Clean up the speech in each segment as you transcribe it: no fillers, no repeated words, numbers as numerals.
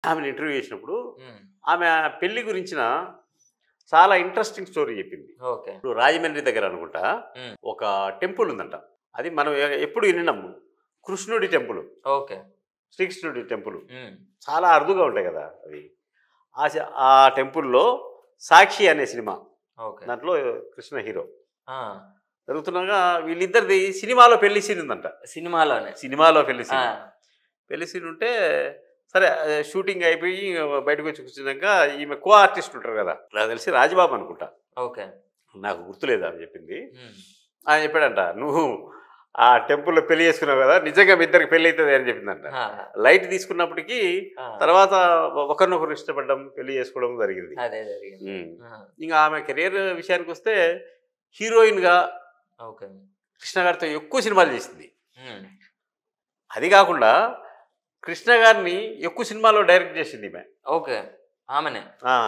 ఆమెను ఇంటర్వ్యూ చేసినప్పుడు హ్మ్. ఆమె పెళ్లి గురించిన చాలా ఇంట్రెస్టింగ్ స్టోరీ చెప్పింది. ఓకే. ఇప్పుడు రాజమండ్రి దగ్గర అనుకుంటా హ్మ్. ఒక టెంపుల్ ఉందంట. అది మనం ఎప్పుడు విన్నాము. కృష్ణుడి టెంపుల్, ఓకే. శ్రీకృష్ణుడి టెంపుల్. హ్మ్. చాలా అరుదుగా ఉంటాయి కదా అవి. ఆ టెంపుల్‌లో 'సాక్షి' అనే సినిమా, ఓకే. దాంట్లో కృష్ణ హీరో. ఆ! జరుగుతుండగా వీళ్ళిద్దరిది సినిమాలో పెళ్లి సీన్ ఉందంట. సినిమాలోనే. సినిమాలో పెళ్లి ఆ! సీన్. పెళ్లి సీన్ ఉంటే సరే, షూటింగ్ అయిపోయి బయటకొచ్చి కూర్చున్నాక ఈమె కో ఆర్టిస్ట్ ఉంటారు కదా! నాకు తెలిసి రాజబాబు అనుకుంటా. ఓకే. నాకు గుర్తులేదు ఆమె చెప్పింది. హ్మ్. ఆయన చెప్పాడంట, "నువ్వు ఆ టెంపుల్‌లో పెళ్లి చేసుకున్నావు కదా! నిజంగా మీ ఇద్దరికి పెళ్లి అయితది" అని చెప్పిందంట. ఆ! లైట్ తీసుకున్నప్పటికీ ఆ! తర్వాత ఒకరినొకరు ఇష్టపడడం, పెళ్లి చేసుకోవడం జరిగింది. అదే జరిగింది. హ్మ్. ఆ! ఇంక ఆమె కెరియర్ విషయానికొస్తే హీరోయిన్‌గా ఓకే. కృష్ణ గారితో ఎక్కువ సినిమాలు చేసింది. హ్మ్. అది కాకుండా కృష్ణ గారిని ఎక్కువ సినిమాల్లో డైరెక్ట్ చేసింది ఈమె. ఓకే. ఆమెనే.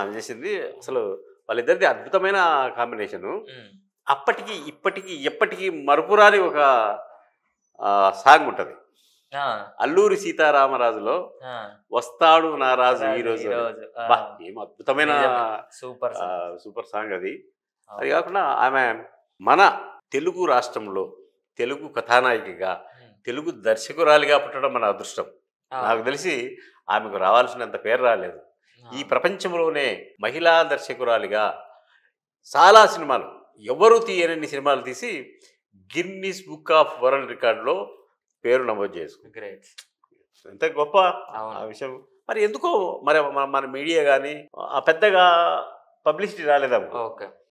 చేసింది. అసలు వాళ్ళిద్దరిది అద్భుతమైన కాంబినేషను. హ్మ్. అప్పటికి, ఇప్పటికి, ఎప్పటికీ మరుపురాని ఒక సాంగ్ ఉంటది. ఆ! 'అల్లూరి సీతారామరాజులో' ఆ! 'వస్తాడు నా రాజు రాజు ఈరోజు' అని. ఈరోజు. ఆ! అబ్బా! ఏం అద్భుతమైన నిజమే. Super song. సూపర్ సాంగ్ అది. అది అవును. కాకుండా ఆమె మన తెలుగు రాష్ట్రంలో తెలుగు కథానాయికగా, హ్మ్. తెలుగు దర్శకురాలిగా పుట్టడం మన అదృష్టం. ఆ! నాకు తెలిసి ఆమెకు రావాల్సినంత పేరు రాలేదు. ఆ! ఈ ప్రపంచంలోనే మహిళా దర్శకురాలిగా చాలా సినిమాలు, ఎవరు తీయనన్ని సినిమాలు తీసి గిన్నిస్ బుక్ ఆఫ్ వరల్డ్ రికార్డ్‌లో పేరు నమోదు చేసుకుంది. గ్రేట్. ఎంత గొప్ప ఆ అవును. విషయం. మరి ఎందుకో మరి మన మీడియా గాని పెద్దగా పబ్లిసిటీ రాలేదమ్మా. ఓకే.